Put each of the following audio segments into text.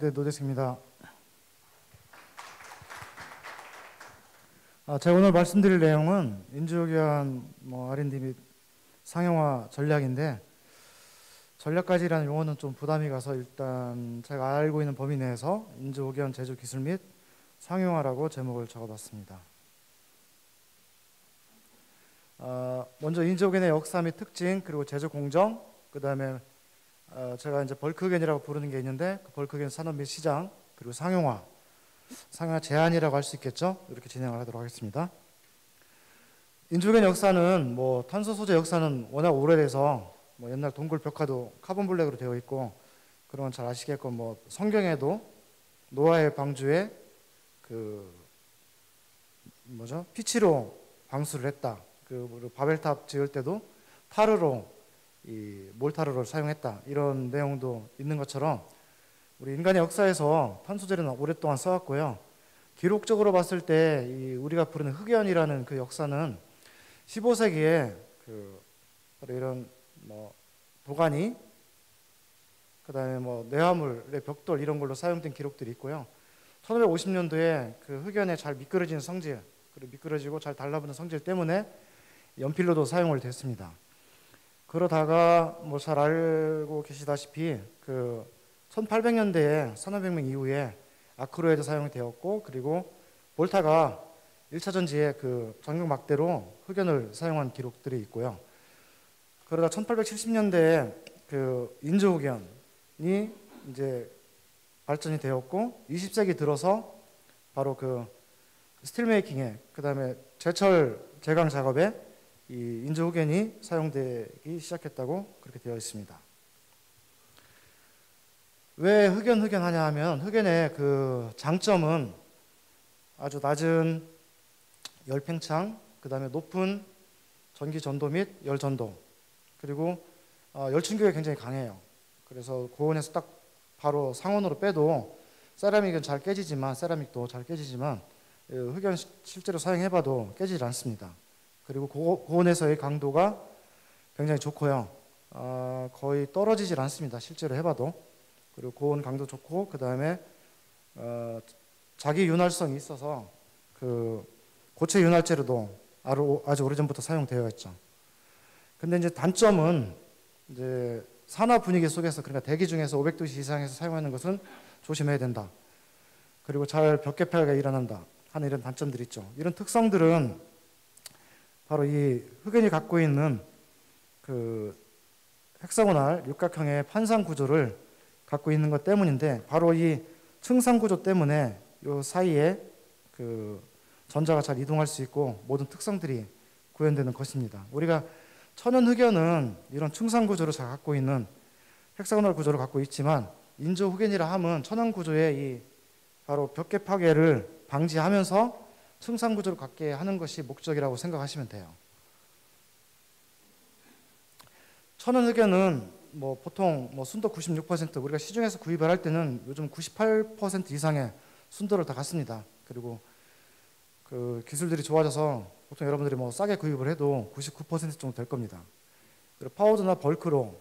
한국대 노재식입니다. 제가 오늘 말씀드릴 내용은 인조교환 R&D 및 상용화 전략인데, 전략까지라는 용어는 좀 부담이 가서 일단 제가 알고 있는 범위 내에서 인조교환 제조 기술 및 상용화라고 제목을 적어봤습니다. 먼저 인조교환의 역사 및 특징, 그리고 제조 공정, 그 다음에 제가 이제 벌크겐이라고 부르는 게 있는데, 그 벌크겐 산업 및 시장, 그리고 상용화 제한이라고 할 수 있겠죠. 이렇게 진행을 하도록 하겠습니다. 인조교환 역사는 탄소 소재 역사는 워낙 오래돼서 옛날 동굴 벽화도 카본 블랙으로 되어 있고, 그런 건 잘 아시겠고, 성경에도 노아의 방주에 피치로 방수를 했다. 바벨탑 지을 때도 타르로, 몰타르를 사용했다. 이런 내용도 있는 것처럼 우리 인간의 역사에서 탄소재는 오랫동안 써왔고요. 기록적으로 봤을 때 우리가 부르는 흑연이라는 그 역사는 15세기에 바로 이런 도가니, 그 다음에 뇌화물의 벽돌 이런 걸로 사용된 기록들이 있고요. 1550년도에 그 흑연에 잘 미끄러지는 성질, 그리고 미끄러지고 잘 달라붙는 성질 때문에 연필로도 사용을 됐습니다. 그러다가 잘 알고 계시다시피 1800년대에 산업혁명 이후에 아크로에도 사용되었고, 그리고 볼타가 1차 전지에 전격 막대로 흑연을 사용한 기록들이 있고요. 그러다 1870년대에 인조흑연이 이제 발전이 되었고, 20세기 들어서 바로 스틸 메이킹에, 그 다음에 제철 제강 작업에 이 인조흑연이 사용되기 시작했다고 그렇게 되어 있습니다. 왜 흑연 하냐 하면, 흑연의 장점은 아주 낮은 열팽창, 그 다음에 높은 전기 전도 및 열 전도, 그리고 열 충격이 굉장히 강해요. 그래서 고온에서 딱 바로 상온으로 빼도 세라믹은 잘 깨지지만, 세라믹도 잘 깨지지만 흑연 실제로 사용해봐도 깨지질 않습니다. 그리고 고온에서의 강도가 굉장히 좋고요. 거의 떨어지질 않습니다. 실제로 해봐도. 그리고 고온 강도 좋고, 그 다음에 자기 윤활성이 있어서 고체 윤활제로도 아주 오래전부터 사용되어 있죠. 근데 이제 단점은 이제 산화 분위기 속에서, 그러니까 대기 중에서 500도씨 이상에서 사용하는 것은 조심해야 된다. 그리고 잘 벽개폐가 일어난다 하는 이런 단점들이 있죠. 이런 특성들은 바로 이 흑연이 갖고 있는 헥사고널 육각형의 판상 구조를 갖고 있는 것 때문인데, 바로 이 층상 구조 때문에 이 사이에 전자가 잘 이동할 수 있고 모든 특성들이 구현되는 것입니다. 우리가 천연 흑연은 이런 층상 구조를 잘 갖고 있는 헥사고널 구조를 갖고 있지만, 인조 흑연이라 함은 천연 구조의 바로 벽계 파괴를 방지하면서 층상 구조를 갖게 하는 것이 목적이라고 생각하시면 돼요. 천연 흑연은 보통 순도 96%, 우리가 시중에서 구입을 할 때는 요즘 98% 이상의 순도를 다 갖습니다. 그리고 기술들이 좋아져서 보통 여러분들이 싸게 구입을 해도 99% 정도 될 겁니다. 그리고 파우더나 벌크로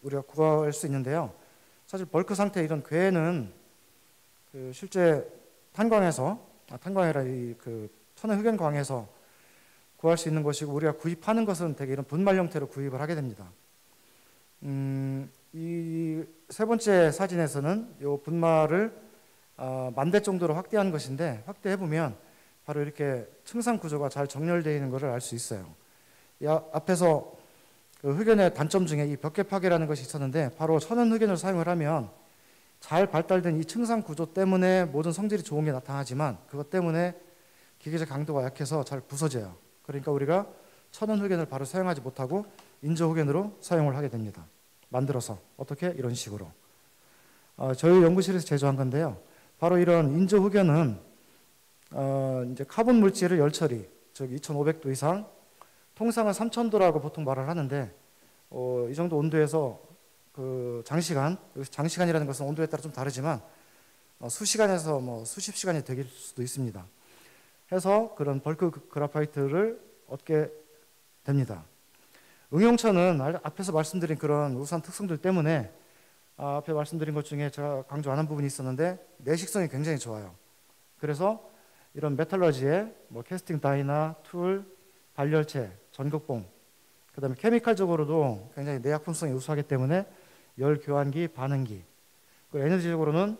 우리가 구할 수 있는데요. 사실 벌크 상태 이런 괴는 실제 탄광에서, 탄광이라 천연 흑연광에서 구할 수 있는 것이고, 우리가 구입하는 것은 대개 이런 분말 형태로 구입을 하게 됩니다. 이 세 번째 사진에서는 이 분말을 10,000대 정도로 확대한 것인데, 확대해보면 바로 이렇게 층상 구조가 잘 정렬되어 있는 것을 알 수 있어요. 이 앞에서 흑연의 단점 중에 이 벽계 파괴라는 것이 있었는데, 바로 천연 흑연을 사용을 하면 잘 발달된 이 층상 구조 때문에 모든 성질이 좋은 게 나타나지만, 그것 때문에 기계적 강도가 약해서 잘 부서져요. 그러니까 우리가 천연 흑연을 바로 사용하지 못하고 인조 흑연으로 사용을 하게 됩니다. 만들어서 어떻게? 이런 식으로 저희 연구실에서 제조한 건데요. 바로 이런 인조 흑연은 이제 카본 물질을 열 처리, 즉 2,500도 이상, 통상은 3,000도라고 보통 말을 하는데, 이 정도 온도에서 장시간이라는 것은 온도에 따라 좀 다르지만 수시간에서 수십 시간이 될 수도 있습니다. 해서 그런 벌크 그라파이트를 얻게 됩니다. 응용처는 앞에서 말씀드린 그런 우수한 특성들 때문에 앞에 말씀드린 것 중에 제가 강조 안 한 부분이 있었는데 내식성이 굉장히 좋아요. 그래서 이런 메탈러지에 뭐 캐스팅 다이나 툴, 발열체, 전극봉, 그다음에 케미칼적으로도 굉장히 내약품성이 우수하기 때문에 열 교환기, 반응기. 그 에너지적으로는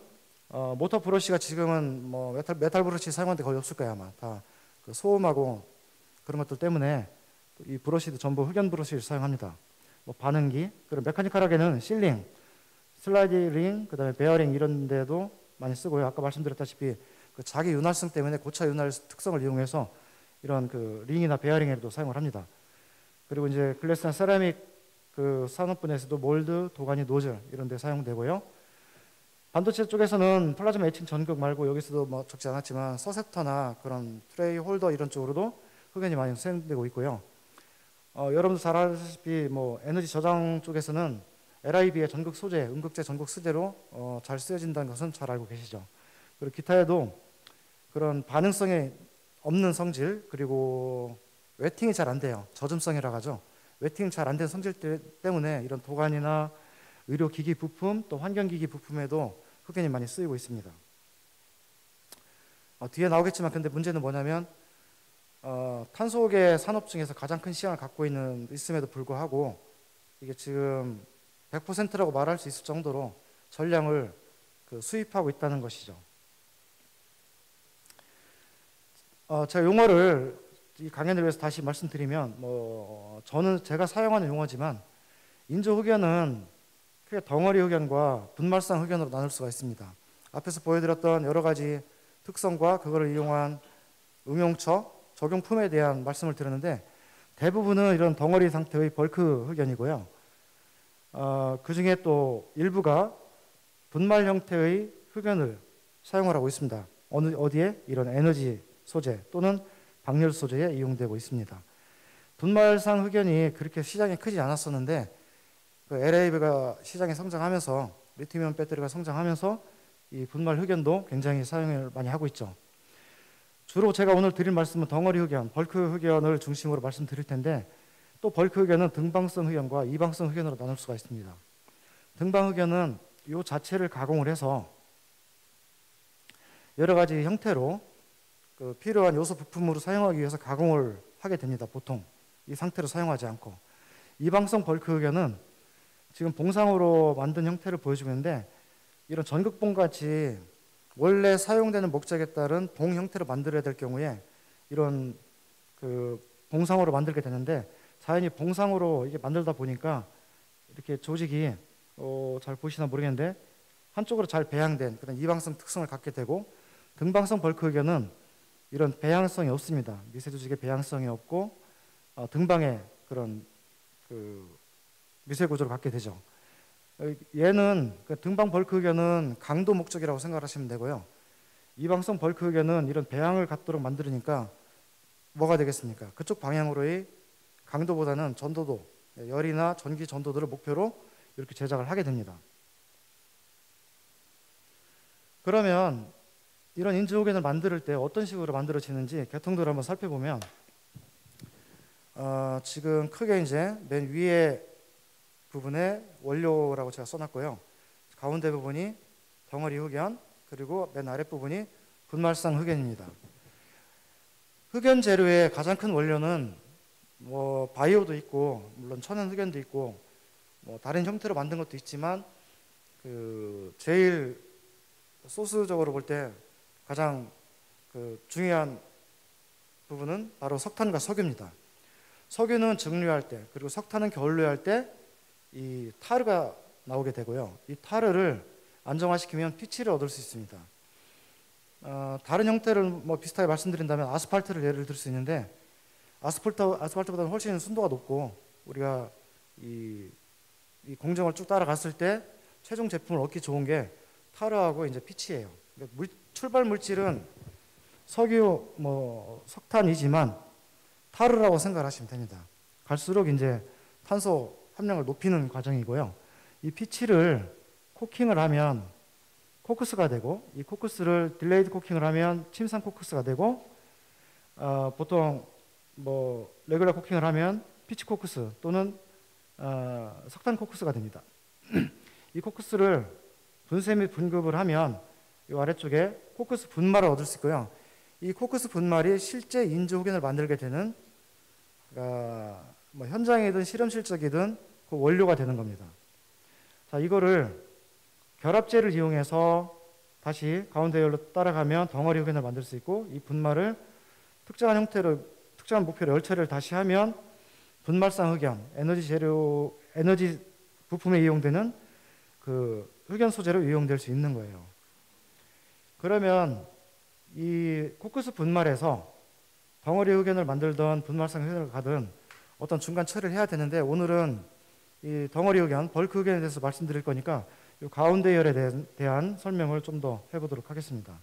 모터 브러쉬가 지금은 뭐 메탈 브러쉬 사용하는 데 거의 없을 거예요 아마. 다 그 소음하고 그런 것들 때문에 이 브러쉬도 전부 흑연 브러쉬를 사용합니다. 뭐 반응기, 그리고 메카니컬하게는 실링, 슬라이드 링, 그다음에 베어링 이런 데도 많이 쓰고요. 아까 말씀드렸다시피 그 자기 윤활성 때문에 고차 윤활 특성을 이용해서 이런 그 링이나 베어링에도 사용을 합니다. 그리고 이제 글래스나 세라믹 그 산업분야에서도 몰드, 도가니, 노즐 이런 데 사용되고요. 반도체 쪽에서는 플라즈마 에칭 전극 말고 여기서도 뭐 적지 않았지만 서셉터나 그런 트레이 홀더 이런 쪽으로도 흑연이 많이 사용되고 있고요. 여러분도 잘 아시다시피 뭐 에너지 저장 쪽에서는 LIB의 전극 소재, 음극재 전극 소재로 잘 쓰여진다는 것은 잘 알고 계시죠. 그리고 기타에도 그런 반응성이 없는 성질, 그리고 웨팅이 잘 안 돼요. 젖음성이라고 하죠. 웨팅 잘 안 된 성질 때문에 이런 도관이나 의료기기 부품, 또 환경기기 부품에도 흑연이 많이 쓰이고 있습니다. 뒤에 나오겠지만 근데 문제는 뭐냐면 탄소계 산업 중에서 가장 큰 시장을 갖고 있음에도 불구하고 이게 지금 100%라고 말할 수 있을 정도로 전량을 수입하고 있다는 것이죠. 제가 용어를 이 강연을 위해서 다시 말씀드리면 저는 제가 사용하는 용어지만 인조 흑연은 크게 덩어리 흑연과 분말상 흑연으로 나눌 수가 있습니다. 앞에서 보여드렸던 여러 가지 특성과 그거를 이용한 응용처, 적용품에 대한 말씀을 드렸는데 대부분은 이런 덩어리 상태의 벌크 흑연이고요. 그 중에 또 일부가 분말 형태의 흑연을 사용을 하고 있습니다. 어디에? 이런 에너지 소재 또는 방열 소재에 이용되고 있습니다. 분말상 흑연이 그렇게 시장이 크지 않았었는데 그 LA가 시장이 성장하면서 리튬이온 배터리가 성장하면서 이 분말 흑연도 굉장히 사용을 많이 하고 있죠. 주로 제가 오늘 드릴 말씀은 덩어리 흑연, 벌크 흑연을 중심으로 말씀드릴 텐데 또 벌크 흑연은 등방성 흑연과 이방성 흑연으로 나눌 수가 있습니다. 등방 흑연은 이 자체를 가공을 해서 여러 가지 형태로 그 필요한 요소 부품으로 사용하기 위해서 가공을 하게 됩니다. 보통 이 상태로 사용하지 않고. 이방성 벌크 흑연은 지금 봉상으로 만든 형태를 보여주고 있는데 이런 전극봉 같이 원래 사용되는 목적에 따른 봉 형태로 만들어야 될 경우에 이런 그 봉상으로 만들게 되는데 자연히 봉상으로 이게 만들다 보니까 이렇게 조직이 잘 보시나 모르겠는데 한쪽으로 잘 배양된 그런 이방성 특성을 갖게 되고 등방성 벌크 흑연은 이런 배양성이 없습니다. 미세 조직의 배양성이 없고 등방의 그런 그 미세 구조를 갖게 되죠. 얘는 등방 벌크 흑연은 강도 목적이라고 생각하시면 되고요. 이방성 벌크 흑연은 이런 배양을 갖도록 만들으니까 뭐가 되겠습니까? 그쪽 방향으로의 강도보다는 전도도, 열이나 전기 전도도를 목표로 이렇게 제작을 하게 됩니다. 그러면 이런 인조 흑연을 만들 때 어떤 식으로 만들어지는지 개통도를 한번 살펴보면 지금 크게 이제 맨 위에 부분에 원료라고 제가 써놨고요. 가운데 부분이 덩어리 흑연, 그리고 맨 아랫 부분이 분말상 흑연입니다. 흑연 재료의 가장 큰 원료는 뭐 바이오도 있고 물론 천연 흑연도 있고 뭐 다른 형태로 만든 것도 있지만 그 제일 소스적으로 볼 때 가장 그 중요한 부분은 바로 석탄과 석유입니다. 석유는 증류할 때 그리고 석탄은 결류할 때 이 타르가 나오게 되고요. 이 타르를 안정화시키면 피치를 얻을 수 있습니다. 다른 형태를 뭐 비슷하게 말씀드린다면 아스팔트를 예를 들 수 있는데 아스팔트보다는 훨씬 순도가 높고 우리가 이 공정을 쭉 따라갔을 때 최종 제품을 얻기 좋은 게 타르하고 이제 피치예요. 출발 물질은 석유, 뭐 석탄이지만 타르라고 생각하시면 됩니다. 갈수록 이제 탄소 함량을 높이는 과정이고요. 이 피치를 코킹을 하면 코크스가 되고 이 코크스를 딜레이드 코킹을 하면 침상 코크스가 되고 보통 뭐 레귤러 코킹을 하면 피치 코크스 또는 석탄 코크스가 됩니다. 이 코크스를 분쇄 및 분급을 하면 이 아래쪽에 코크스 분말을 얻을 수 있고요. 이 코크스 분말이 실제 인조 흑연을 만들게 되는 뭐 현장이든 실험실적이든 그 원료가 되는 겁니다. 자, 이거를 결합제를 이용해서 다시 가운데 열로 따라가면 덩어리 흑연을 만들 수 있고, 이 분말을 특정한 형태로 특정한 목표로 열처리를 다시 하면 분말상 흑연, 에너지 부품에 이용되는 그 흑연 소재로 이용될 수 있는 거예요. 그러면 이 코크스 분말에서 덩어리 흑연을 만들던 분말상 흑연을 가든 어떤 중간 처리를 해야 되는데, 오늘은 이 덩어리 흑연, 벌크 흑연에 대해서 말씀드릴 거니까 이 가운데 열에 대한 설명을 좀 더 해보도록 하겠습니다.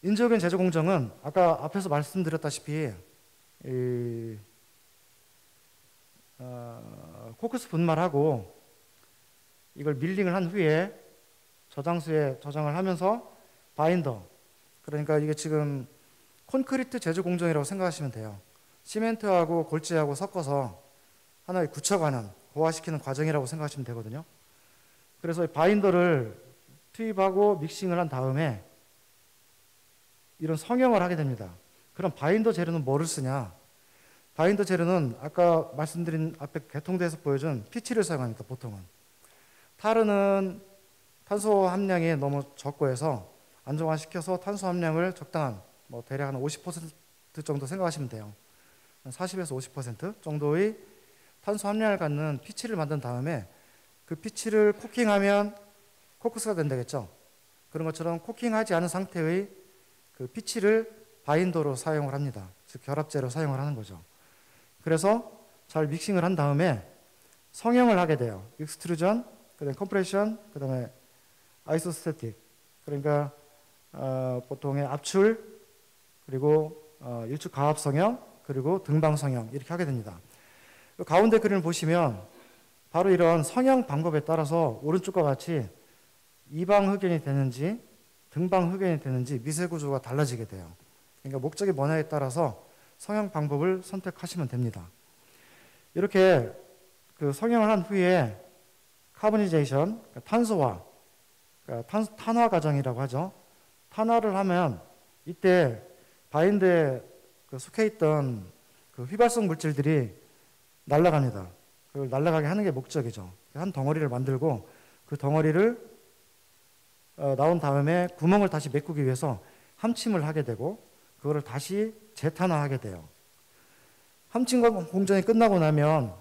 인조 흑연 제조 공정은 아까 앞에서 말씀드렸다시피 코크스 분말하고 이걸 밀링을 한 후에 저장소에 저장을 하면서 바인더, 그러니까 이게 지금 콘크리트 제조 공정이라고 생각하시면 돼요. 시멘트하고 골재하고 섞어서 하나의 굳혀가는, 고화시키는 과정이라고 생각하시면 되거든요. 그래서 바인더를 투입하고 믹싱을 한 다음에 이런 성형을 하게 됩니다. 그럼 바인더 재료는 뭐를 쓰냐? 바인더 재료는 아까 말씀드린 앞에 개통대에서 보여준 피치를 사용합니다. 보통은 타르는 탄소 함량이 너무 적고 해서 안정화시켜서 탄소 함량을 적당한, 뭐 대략 한 50% 정도 생각하시면 돼요. 40에서 50% 정도의 탄소 함량을 갖는 피치를 만든 다음에 그 피치를 코킹하면 코크스가 된다겠죠. 그런 것처럼 코킹하지 않은 상태의 그 피치를 바인더로 사용을 합니다. 즉 결합제로 사용을 하는 거죠. 그래서 잘 믹싱을 한 다음에 성형을 하게 돼요. 익스트루전, 그다음에 컴프레션, 그다음에 아이소스태틱. 그러니까 보통의 압출, 그리고 일축 가압 성형, 그리고 등방 성형, 이렇게 하게 됩니다. 가운데 그림을 보시면 바로 이런 성형 방법에 따라서 오른쪽과 같이 이방 흑연이 되는지 등방 흑연이 되는지 미세 구조가 달라지게 돼요. 그러니까 목적이 뭐냐에 따라서 성형 방법을 선택하시면 됩니다. 이렇게 그 성형을 한 후에 카보니제이션, 탄소화, 탄화 과정이라고 하죠. 탄화를 하면 이때 바인드에 속해 있던 그 휘발성 물질들이 날아갑니다. 그걸 날아가게 하는 게 목적이죠. 한 덩어리를 만들고 그 덩어리를 나온 다음에 구멍을 다시 메꾸기 위해서 함침을 하게 되고 그거를 다시 재탄화하게 돼요. 함침 공정이 끝나고 나면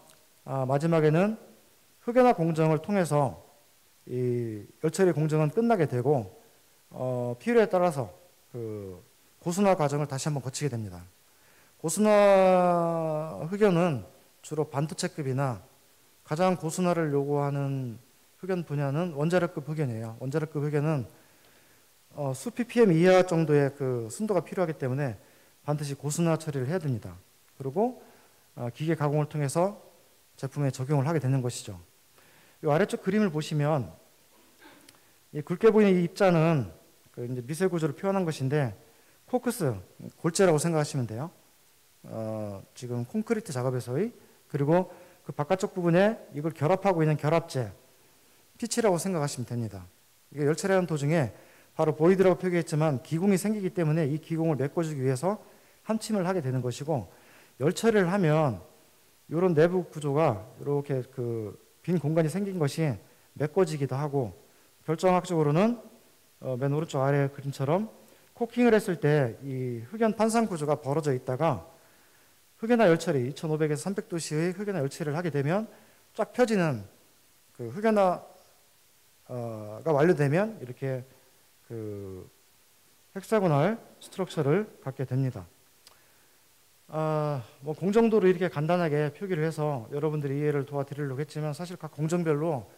마지막에는 흑연화 공정을 통해서 이 열처리 공정은 끝나게 되고 필요에 따라서 그 고순화 과정을 다시 한번 거치게 됩니다. 고순화 흑연은 주로 반토체급이나 가장 고순화를 요구하는 흑연 분야는 원자력급 흑연이에요. 원자력급 흑연은 수 ppm 이하 정도의 그 순도가 필요하기 때문에 반드시 고순화 처리를 해야 됩니다. 그리고 기계 가공을 통해서 제품에 적용을 하게 되는 것이죠. 이 아래쪽 그림을 보시면 이 굵게 보이는 이 입자는 그 이제 미세 구조를 표현한 것인데 코크스, 골재라고 생각하시면 돼요. 지금 콘크리트 작업에서의, 그리고 그 바깥쪽 부분에 이걸 결합하고 있는 결합제, 피치라고 생각하시면 됩니다. 이게 열처리하는 도중에 바로 보이드라고 표기했지만 기공이 생기기 때문에 이 기공을 메꿔주기 위해서 함침을 하게 되는 것이고, 열처리를 하면 이런 내부 구조가 이렇게 그 빈 공간이 생긴 것이 메꿔지기도 하고, 결정학적으로는 맨 오른쪽 아래 그림처럼 코킹을 했을 때 이 흑연 판상 구조가 벌어져 있다가 흑연화 열처리 2500에서 300도씨의 흑연화 열처리를 하게 되면 쫙 펴지는 그 흑연화가 완료되면 이렇게 그 헥사고널 스트럭처를 갖게 됩니다. 뭐 공정도로 이렇게 간단하게 표기를 해서 여러분들이 이해를 도와드리려고 했지만 사실 각 공정별로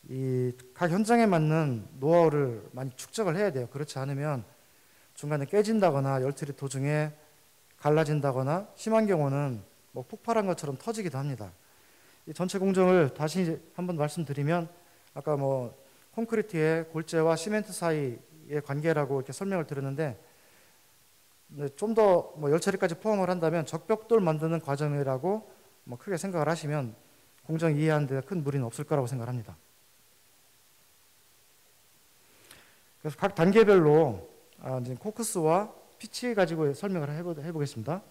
이 각 현장에 맞는 노하우를 많이 축적을 해야 돼요. 그렇지 않으면 중간에 깨진다거나 열처리 도중에 갈라진다거나 심한 경우는 뭐 폭발한 것처럼 터지기도 합니다. 이 전체 공정을 다시 한번 말씀드리면 아까 뭐 콘크리트의 골재와 시멘트 사이의 관계라고 이렇게 설명을 드렸는데 좀 더 뭐 열처리까지 포함을 한다면 적벽돌 만드는 과정이라고 뭐 크게 생각을 하시면 공정 이해하는 데 큰 무리는 없을 거라고 생각합니다. 그래서 각 단계별로 이제 코크스와 피치 가지고 설명을 해보겠습니다.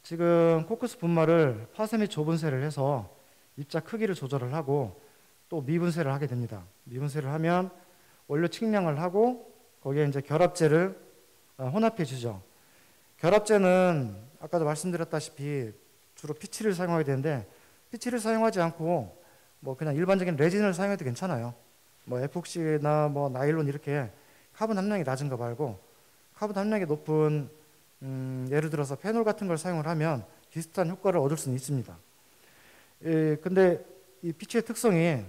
지금 코크스 분말을 파쇄 및 조분쇄를 해서 입자 크기를 조절을 하고 또 미분쇄를 하게 됩니다. 미분쇄를 하면 원료 측량을 하고 거기에 이제 결합제를 혼합해 주죠. 결합제는 아까도 말씀드렸다시피 주로 피치를 사용하게 되는데 피치를 사용하지 않고 뭐 그냥 일반적인 레진을 사용해도 괜찮아요. 뭐 에폭시나 뭐 나일론 이렇게 카본 함량이 낮은 거 말고 카본 함량이 높은 예를 들어서 페놀 같은 걸 사용을 하면 비슷한 효과를 얻을 수는 있습니다. 근데 이 피치의 특성이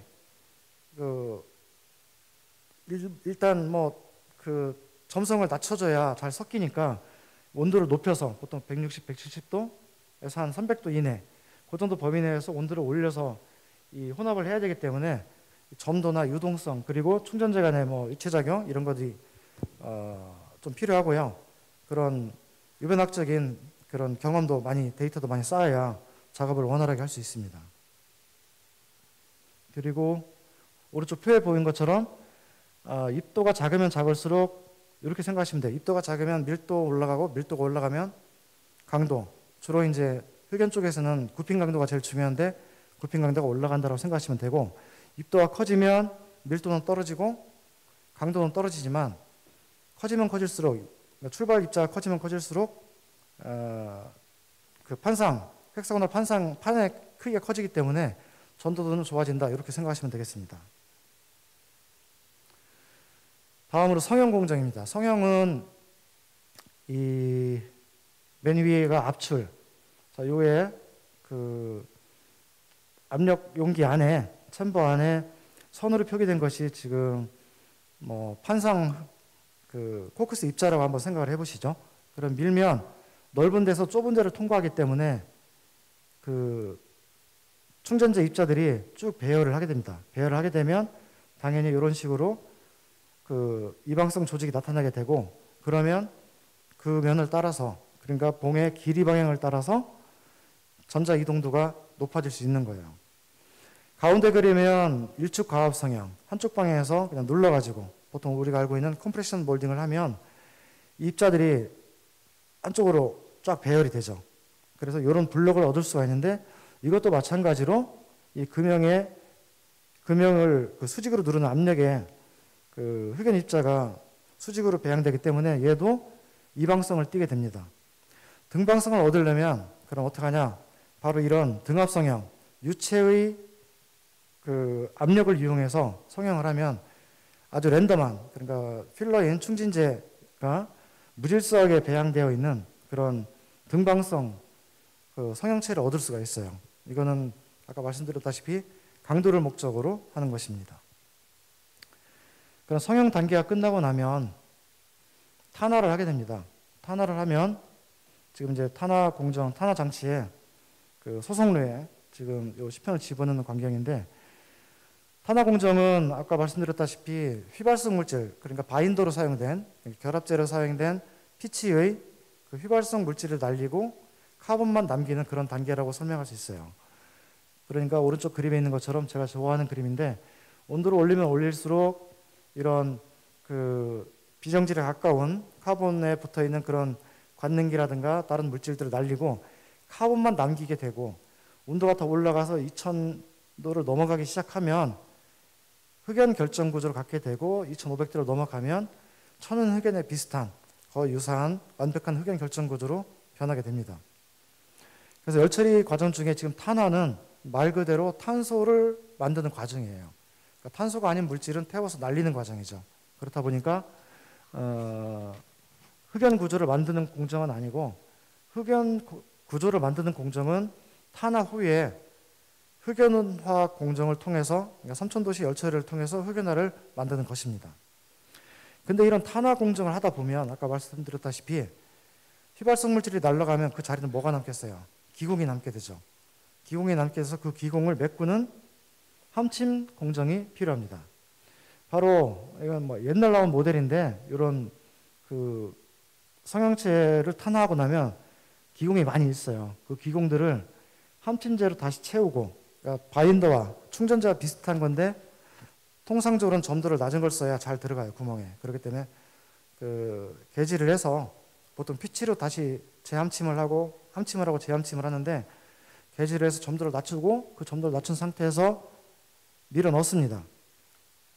일단 뭐 그 점성을 낮춰줘야 잘 섞이니까 온도를 높여서 보통 160, 170도에서 한 300도 이내 그 정도 범위 내에서 온도를 올려서 이 혼합을 해야 되기 때문에 점도나 유동성 그리고 충전재 간의 뭐 이체작용 이런 것들이 좀 필요하고요. 그런 유변학적인 그런 경험도 많이 데이터도 많이 쌓아야 작업을 원활하게 할 수 있습니다. 그리고 오른쪽 표에 보인 것처럼 입도가 작으면 작을수록 이렇게 생각하시면 돼요. 입도가 작으면 밀도 올라가고 밀도가 올라가면 강도. 주로 이제 흑연 쪽에서는 굽힌 강도가 제일 중요한데 굽힌 강도가 올라간다고 생각하시면 되고 입도가 커지면 밀도는 떨어지고 강도는 떨어지지만 커지면 커질수록 그러니까 출발 입자가 커지면 커질수록 그 판상 헥사고널 판의 크기가 커지기 때문에 전도도는 좋아진다 이렇게 생각하시면 되겠습니다. 다음으로 성형 공정입니다. 성형은 이 맨 위에가 압출. 자, 요에 그 압력 용기 안에 챔버 안에 선으로 표기된 것이 지금 뭐 판상 그 코크스 입자라고 한번 생각을 해보시죠. 그럼 밀면 넓은 데서 좁은 데를 통과하기 때문에 그 충전재 입자들이 쭉 배열을 하게 됩니다. 배열을 하게 되면 당연히 이런 식으로 그 이방성 조직이 나타나게 되고 그러면 그 면을 따라서 그러니까 봉의 길이 방향을 따라서 전자 이동도가 높아질 수 있는 거예요. 가운데 그리면 일축 과압 성형 한쪽 방향에서 그냥 눌러가지고 보통 우리가 알고 있는 컴프레션 몰딩을 하면 이 입자들이 안쪽으로 쫙 배열이 되죠. 그래서 이런 블록을 얻을 수가 있는데 이것도 마찬가지로 이 금형을 그 수직으로 누르는 압력에 그 흑연 입자가 수직으로 배양되기 때문에 얘도 이방성을 띠게 됩니다. 등방성을 얻으려면 그럼 어떻게 하냐? 바로 이런 등압 성형, 유체의 그 압력을 이용해서 성형을 하면 아주 랜덤한 그러니까 필러인 충진재가 무질서하게 배양되어 있는 그런 등방성 그 성형체를 얻을 수가 있어요. 이거는 아까 말씀드렸다시피 강도를 목적으로 하는 것입니다. 그럼 성형 단계가 끝나고 나면 탄화를 하게 됩니다. 탄화를 하면 지금 이제 탄화 공정, 탄화 장치에 그 소속로에 지금 요 시편을 집어넣는 광경인데 탄화 공정은 아까 말씀드렸다시피 휘발성 물질, 그러니까 바인더로 사용된 결합제로 사용된 피치의 그 휘발성 물질을 날리고 카본만 남기는 그런 단계라고 설명할 수 있어요. 그러니까 오른쪽 그림에 있는 것처럼 제가 좋아하는 그림인데 온도를 올리면 올릴수록 이런 그 비정질에 가까운 카본에 붙어 있는 그런 관능기라든가 다른 물질들을 날리고 카본만 남기게 되고 온도가 더 올라가서 2000도를 넘어가기 시작하면 흑연 결정 구조를 갖게 되고 2500도를 넘어가면 천은 흑연에 비슷한 거의 유사한 완벽한 흑연 결정 구조로 변하게 됩니다. 그래서 열처리 과정 중에 지금 탄화는 말 그대로 탄소를 만드는 과정이에요. 그러니까 탄소가 아닌 물질은 태워서 날리는 과정이죠. 그렇다 보니까 흑연 구조를 만드는 공정은 아니고 흑연 구조를 만드는 공정은 탄화 후에 흑연화 공정을 통해서 그러니까 삼천도시 열처리를 통해서 흑연화를 만드는 것입니다. 근데 이런 탄화 공정을 하다 보면 아까 말씀드렸다시피 휘발성 물질이 날아가면 그 자리는 뭐가 남겠어요? 기공이 남게 되죠. 기공이 남게 돼서 그 기공을 메꾸는 함침 공정이 필요합니다. 바로 이건 뭐 옛날 나온 모델인데 이런 그 성형체를 탄화하고 나면 기공이 많이 있어요. 그 기공들을 함침제로 다시 채우고 그러니까 바인더와 충전재와 비슷한 건데 통상적으로는 점도를 낮은 걸 써야 잘 들어가요, 구멍에. 그렇기 때문에 개지를 해서 보통 피치로 다시 재함침을 하고 함침을 하고 재함침을 하는데, 개지를 해서 점도를 낮추고 그 점도를 낮춘 상태에서 밀어 넣습니다.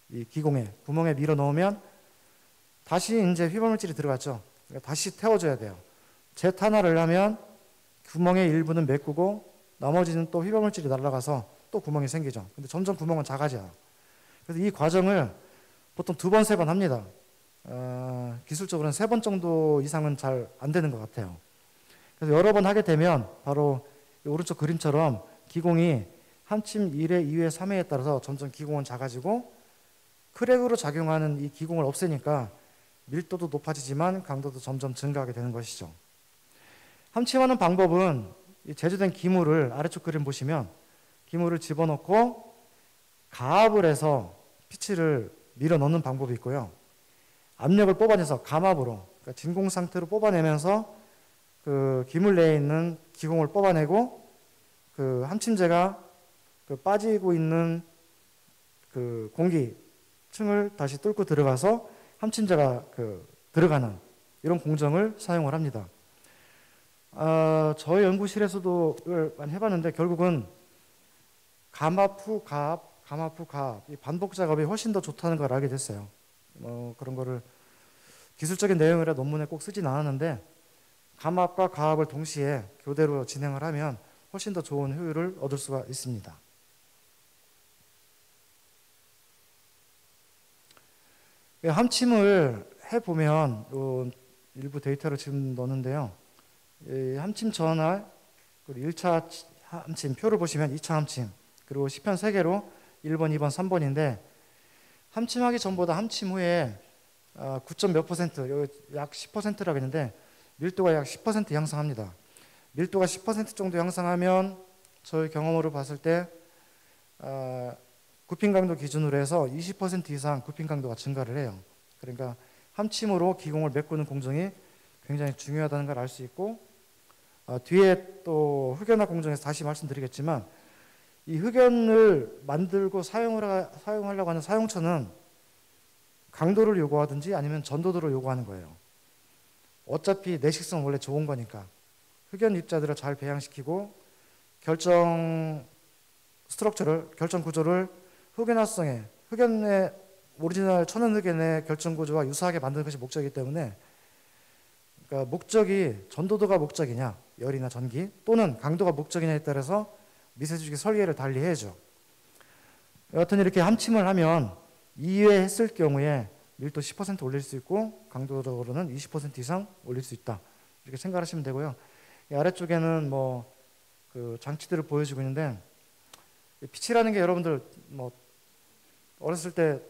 이 기공에 구멍에 밀어 넣으면 다시 이제 휘발물질이 들어갔죠. 그러니까 다시 태워줘야 돼요. 재탄화를 하면 구멍의 일부는 메꾸고 나머지는 또 휘발물질이 날아가서 또 구멍이 생기죠. 근데 점점 구멍은 작아져요. 그래서 이 과정을 보통 2번, 3번 합니다. 기술적으로는 3번 정도 이상은 잘 안 되는 것 같아요. 그래서 여러 번 하게 되면 바로 오른쪽 그림처럼 기공이 함침 1회, 2회, 3회에 따라서 점점 기공은 작아지고, 크랙으로 작용하는 이 기공을 없애니까 밀도도 높아지지만 강도도 점점 증가하게 되는 것이죠. 함침하는 방법은 제조된 기물을, 아래쪽 그림 보시면 기물을 집어넣고 가압을 해서 피치를 밀어 넣는 방법이 있고요. 압력을 뽑아내서 감압으로, 그러니까 진공 상태로 뽑아내면서 그 기물 내에 있는 기공을 뽑아내고 그 함침제가 그 빠지고 있는 그 공기층을 다시 뚫고 들어가서 함침제가 들어가는 이런 공정을 사용을 합니다. 저희 연구실에서도 이걸 많이 해봤는데 결국은 감압 후 가압, 감압 후 가압, 이 반복 작업이 훨씬 더 좋다는 걸 알게 됐어요. 그런 거를 기술적인 내용이라 논문에 꼭 쓰진 않았는데, 감압과 가압을 동시에 교대로 진행을 하면 훨씬 더 좋은 효율을 얻을 수가 있습니다. 함침을 해보면 일부 데이터를 지금 넣었는데요. 함침 전화, 그리고 1차 함침 표를 보시면 2차 함침, 그리고 시편 3개로 1번, 2번, 3번인데 함침하기 전보다 함침 후에 9점 몇 %, 약 10%라고 했는데 밀도가 약 10% 향상합니다. 밀도가 10% 정도 향상하면 저희 경험으로 봤을 때 굽힘 강도 기준으로 해서 20% 이상 굽힘 강도가 증가를 해요. 그러니까 함침으로 기공을 메꾸는 공정이 굉장히 중요하다는 걸 알 수 있고, 뒤에 또 흑연화 공정에서 다시 말씀드리겠지만 이 흑연을 만들고 사용하려고 하는 사용처는 강도를 요구하든지 아니면 전도도를 요구하는 거예요. 어차피 내식성 원래 좋은 거니까 흑연 입자들을 잘 배양시키고 결정 구조를 흑연의 오리지널 천연 흑연의 결정 구조와 유사하게 만드는 것이 목적이기 때문에, 그러니까 목적이 전도도가 목적이냐, 열이나 전기, 또는 강도가 목적이냐에 따라서 미세주기 설계를 달리 해야죠. 여하튼 이렇게 함침을 하면 2회 했을 경우에 밀도 10% 올릴 수 있고 강도적으로는 20% 이상 올릴 수 있다, 이렇게 생각하시면 되고요. 이 아래쪽에는 그 장치들을 보여주고 있는데, 피치라는 게 여러분들 어렸을 때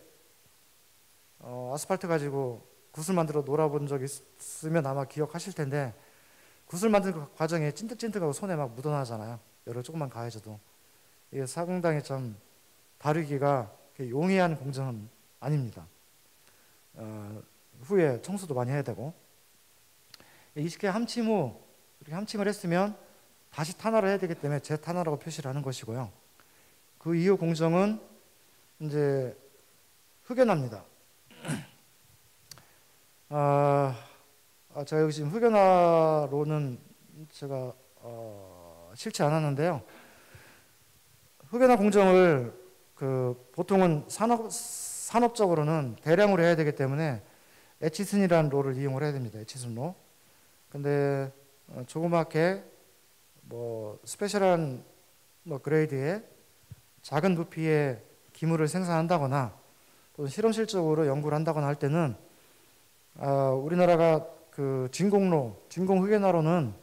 아스팔트 가지고 굿을 만들어 놀아본 적 있으면 아마 기억하실 텐데, 굿을 만드는 그 과정에 찐득찐득하고 손에 막 묻어나잖아요. 열을 조금만 가해줘도. 이게 상당히 좀 다루기가 용이한 공정은 아닙니다. 후에 청소도 많이 해야 되고, 20개 함침 후 이렇게 함침을 했으면 다시 탄화를 해야 되기 때문에 재탄화라고 표시를 하는 것이고요. 그 이후 공정은 이제 흑연화입니다. 제가 여기 지금 흑연화로는 제가 싫지 않았는데요. 흑연화 공정을 보통은 산업적으로는 대량으로 해야 되기 때문에 에치슨이라는 로를 이용을 해야 됩니다. 에치슨 로. 근데 조그맣게 스페셜한 그레이드의 작은 부피의 기물을 생산한다거나 또는 실험실적으로 연구를 한다거나 할 때는 우리나라가 그 진공 흑연화로는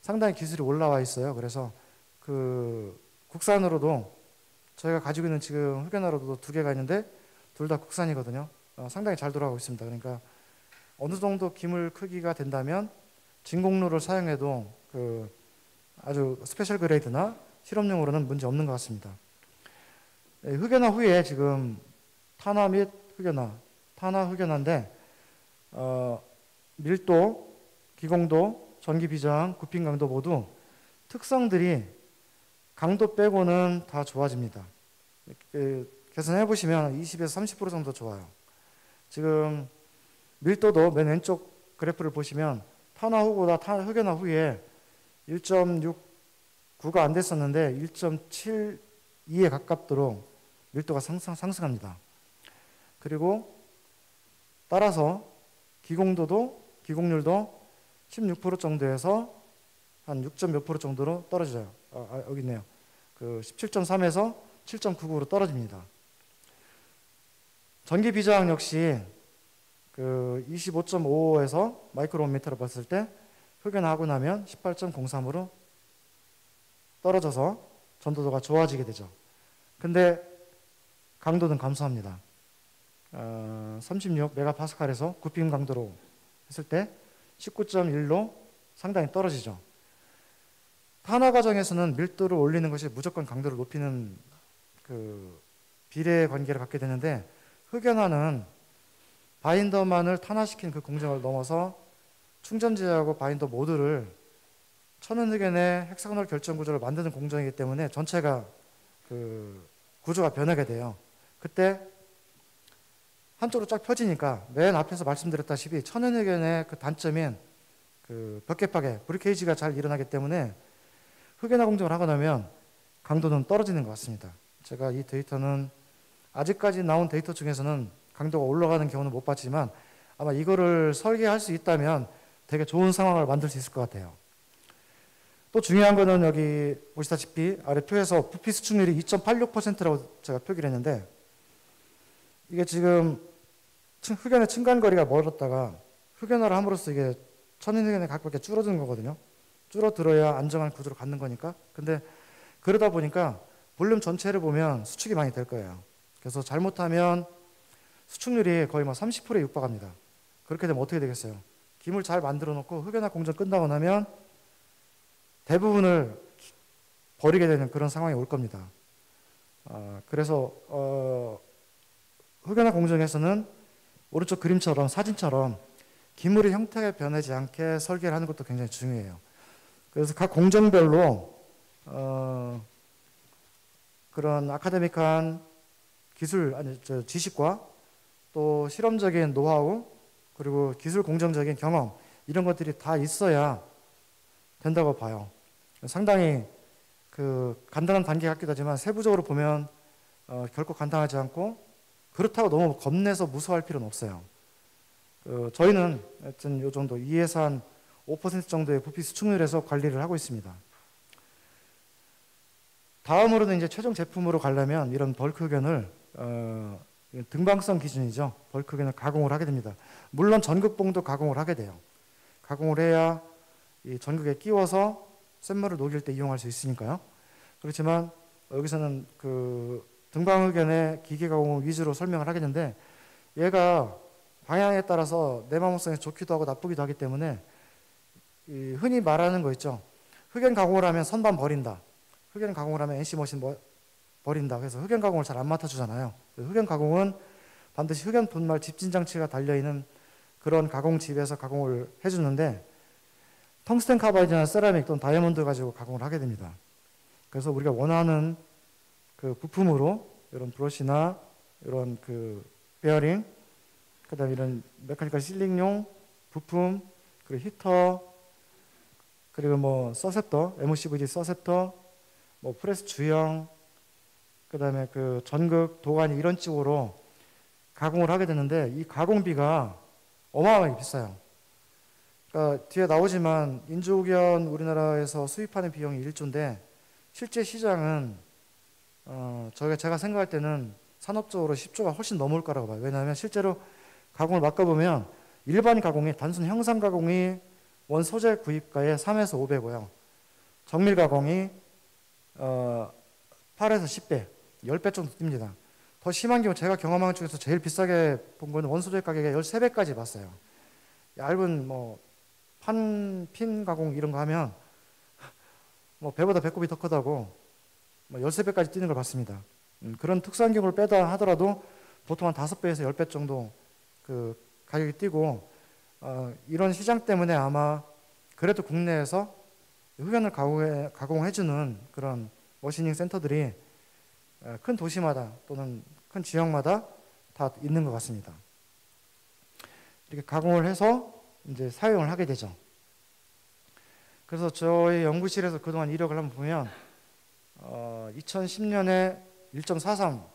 상당히 기술이 올라와 있어요. 그래서 국산으로도 저희가 가지고 있는 지금 흑연화로도 2개가 있는데 둘 다 국산이거든요. 상당히 잘 돌아가고 있습니다. 그러니까 어느 정도 기물 크기가 된다면 진공로를 사용해도 아주 스페셜 그레이드나 실험용으로는 문제 없는 것 같습니다. 흑연화 후에 지금 탄화 및 흑연화, 탄화 흑연화인데 밀도, 기공도, 전기 비저항, 굽힘 강도 모두 특성들이 강도 빼고는 다 좋아집니다. 계산해 보시면 20에서 30% 정도 좋아요. 지금 밀도도 맨 왼쪽 그래프를 보시면 탄화 후보다 흑연화 후에 1.69가 안 됐었는데 1.72에 가깝도록 밀도가 상승합니다. 그리고 따라서 기공률도 16% 정도에서 한 6. 몇 프로 정도로 떨어져요. 여기 있네요. 그 17.3에서 7.99로 떨어집니다. 전기 비저항 역시 그 25.55에서 마이크로미터로 봤을 때 흑연하고 나면 18.03으로 떨어져서 전도도가 좋아지게 되죠. 근데 강도는 감소합니다. 36 메가파스칼에서 9핀 강도로 했을 때 19.1로 상당히 떨어지죠. 탄화 과정에서는 밀도를 올리는 것이 무조건 강도를 높이는 그 비례 관계를 갖게 되는데, 흑연화는 바인더만을 탄화시킨 그 공정을 넘어서 충전지하고 바인더 모두를 천연흑연의 헥사고널 결정 구조를 만드는 공정이기 때문에 전체가 그 구조가 변하게 돼요. 그때 한쪽으로 쫙 펴지니까 맨 앞에서 말씀드렸다시피 천연흑연의 그 단점인 그 벽계파괴, 브리케이지가 잘 일어나기 때문에 흑연화 공정을 하고 나면 강도는 떨어지는 것 같습니다. 제가 이 데이터는 아직까지 나온 데이터 중에서는 강도가 올라가는 경우는 못 봤지만 아마 이거를 설계할 수 있다면 되게 좋은 상황을 만들 수 있을 것 같아요. 또 중요한 거는 여기 보시다시피 아래 표에서 부피 수축률이 2.86%라고 제가 표기를 했는데, 이게 지금 흑연의 층간거리가 멀었다가 흑연화를 함으로써 이게 천연흑연의 각밖에 줄어드는 거거든요. 줄어들어야 안정한 구조로 갖는 거니까. 근데 그러다 보니까 볼륨 전체를 보면 수축이 많이 될 거예요. 그래서 잘못하면 수축률이 거의 30%에 육박합니다. 그렇게 되면 어떻게 되겠어요? 김을 잘 만들어 놓고 흑연화 공정 끝나고 나면 대부분을 버리게 되는 그런 상황이 올 겁니다. 그래서 흑연화 공정에서는 오른쪽 그림처럼 사진처럼 기물의 형태가 변하지 않게 설계를 하는 것도 굉장히 중요해요. 그래서 각 공정별로 그런 아카데믹한 지식과 또 실험적인 노하우, 그리고 기술 공정적인 경험, 이런 것들이 다 있어야 된다고 봐요. 상당히 그 간단한 단계 같기도 하지만 세부적으로 보면 결코 간단하지 않고, 그렇다고 너무 겁내서 무서워할 필요는 없어요. 저희는 하여튼 이 정도 2에서 한 5% 정도의 부피 수축률에서 관리를 하고 있습니다. 다음으로는 이제 최종 제품으로 가려면 이런 벌크 흑연을 등방성 기준이죠. 벌크 흑연을 가공을 하게 됩니다. 물론 전극봉도 가공을 하게 돼요. 가공을 해야 이 전극에 끼워서 쇳물을 녹일 때 이용할 수 있으니까요. 그렇지만 여기서는 그 등방 흑연의 기계 가공 위주로 설명을 하겠는데, 얘가 방향에 따라서 내마모성이 좋기도 하고 나쁘기도 하기 때문에 흔히 말하는 거 있죠. 흑연 가공을 하면 선반 버린다. 흑연 가공을 하면 NC 머신 버린다. 그래서 흑연 가공을 잘 안 맡아주잖아요. 흑연 가공은 반드시 흑연 분말 집진 장치가 달려있는 그런 가공집에서 가공을 해주는데, 텅스텐 카바이드나 세라믹 또는 다이아몬드 가지고 가공을 하게 됩니다. 그래서 우리가 원하는 그 부품으로 이런 브러쉬나 이런 그 베어링, 그 다음에 이런 메카니컬 실링용 부품, 그리고 히터, 그리고 뭐 서셉터, MOCVD 서셉터, 뭐 프레스 주형, 그 다음에 그 전극, 도가니 이런 쪽으로 가공을 하게 되는데, 이 가공비가 어마어마하게 비싸요. 그러니까 뒤에 나오지만 인조흑연 우리나라에서 수입하는 비용이 1조인데 실제 시장은 제가 생각할 때는 산업적으로 10조가 훨씬 넘을 거라고 봐요. 왜냐하면 실제로 가공을 맡아보면 일반 가공이, 단순 형상 가공이 원 소재 구입가의 3에서 5배고요. 정밀 가공이 8에서 10배, 10배 정도 뜁니다. 더 심한 경우 제가 경험한 것 중에서 제일 비싸게 본 거는 원 소재 가격의 13배까지 봤어요. 얇은 뭐 핀 가공 이런 거 하면 뭐 배보다 배꼽이 더 크다고 뭐 13배까지 뛰는 걸 봤습니다. 그런 특수한 경우를 빼다 하더라도 보통 한 5배에서 10배 정도 그 가격이 뛰고, 이런 시장 때문에 아마 그래도 국내에서 흑연을 가공해주는 그런 머시닝 센터들이 큰 도시마다 또는 큰 지역마다 다 있는 것 같습니다. 이렇게 가공을 해서 이제 사용을 하게 되죠. 그래서 저희 연구실에서 그동안 이력을 한번 보면 2010년에 1.43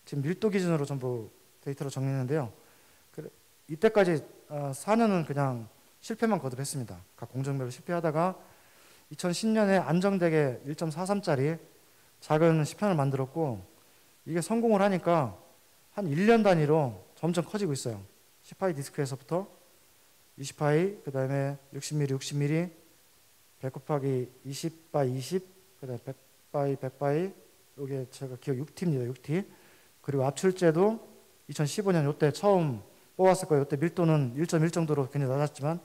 지금 밀도 기준으로 전부 데이터로 정리했는데요. 이때까지 4년은 그냥 실패만 거듭했습니다. 각 공정별로 실패하다가 2010년에 안정되게 1.43짜리 작은 시판을 만들었고, 이게 성공을 하니까 한 1년 단위로 점점 커지고 있어요. 10파이 디스크에서부터 20파이, 그 다음에 60mm, 60mm, 100 곱하기 20 바이 20, 그 다음에 100 바이 100 바이, 이게 제가 기억 6T입니다. 6T. 그리고 압출제도 2015년 이때 처음 뽑았을 거예요. 이때 밀도는 1.1 정도로 굉장히 낮았지만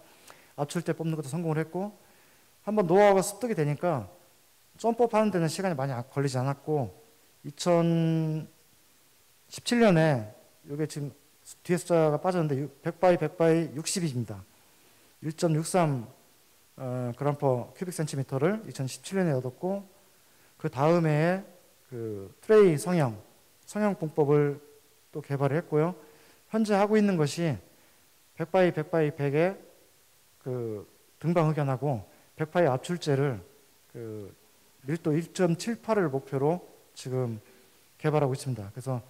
압출제 뽑는 것도 성공을 했고, 한번 노하우가 습득이 되니까 점프업 하는 데는 시간이 많이 걸리지 않았고, 2017년에 이게 지금 뒤에 숫자가 빠졌는데 100바이 100바이 60입니다. 1.63 그램 퍼 큐빅 센티미터를 2017년에 얻었고, 그 다음에 그 트레이 성형 공법을 또 개발을 했고요. 현재 하고 있는 것이 100바이 100바이 100의 그 등방 흑연하고 100파이 압출제를 그 밀도 1.78을 목표로 지금 개발하고 있습니다. 그래서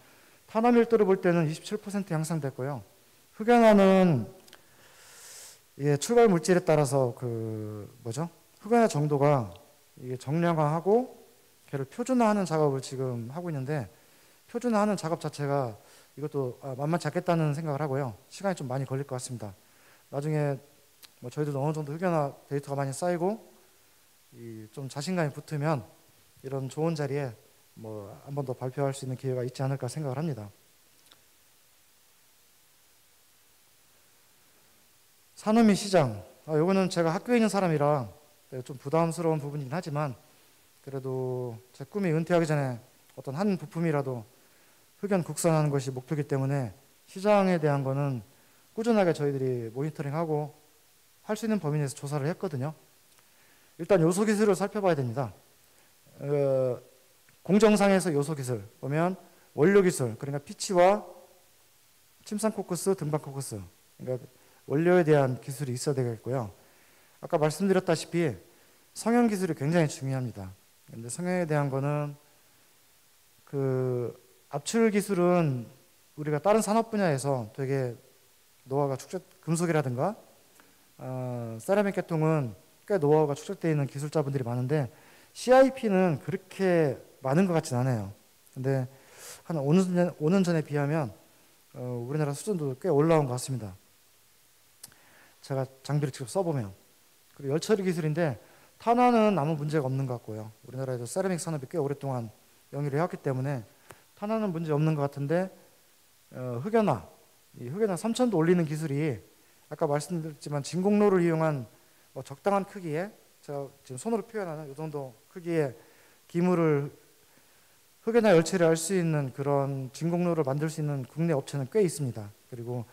탄화 밀도를 볼 때는 27% 향상됐고요. 흑연화는 이게 출발 물질에 따라서 흑연화 정도가 이게 정량화하고 걔를 표준화하는 작업을 지금 하고 있는데, 표준화하는 작업 자체가 이것도 만만치 않겠다는 생각을 하고요. 시간이 좀 많이 걸릴 것 같습니다. 나중에 저희들도 어느 정도 흑연화 데이터가 많이 쌓이고 좀 자신감이 붙으면 이런 좋은 자리에 한 번 더 발표할 수 있는 기회가 있지 않을까 생각을 합니다. 산후미 시장, 요거는 제가 학교에 있는 사람이라 좀 부담스러운 부분이긴 하지만, 그래도 제 꿈이 은퇴하기 전에 어떤 한 부품이라도 흑연 국산하는 것이 목표이기 때문에 시장에 대한 거는 꾸준하게 저희들이 모니터링하고 할 수 있는 범위 내에서 조사를 했거든요. 일단 요소 기술을 살펴봐야 됩니다. 공정상에서 요소 기술 보면 원료 기술, 그러니까 피치와 침상 코크스, 등반 코크스, 그러니까 원료에 대한 기술이 있어야 되겠고요. 아까 말씀드렸다시피 성형 기술이 굉장히 중요합니다. 근데 성형에 대한 거는 그 압출 기술은 우리가 다른 산업 분야에서 되게 노하우가 금속이라든가 세라믹 계통은 꽤 노하우가 축적되어 있는 기술자분들이 많은데, CIP는 그렇게 많은 것 같진 않아요. 근데 한 5년 전에 비하면 우리나라 수준도 꽤 올라온 것 같습니다. 제가 장비를 직접 써보면. 그리고 열처리 기술인데 탄화는 아무 문제가 없는 것 같고요. 우리나라에도 세라믹 산업이 꽤 오랫동안 영위를 해왔기 때문에 탄화는 문제 없는 것 같은데, 흑연화 3000도 올리는 기술이 아까 말씀드렸지만 진공로를 이용한 적당한 크기에, 제가 지금 손으로 표현하는 이 정도 크기의 기물을 흑연화 열처리를 할 수 있는 그런 진공로를 만들 수 있는 국내 업체는 꽤 있습니다. 그리고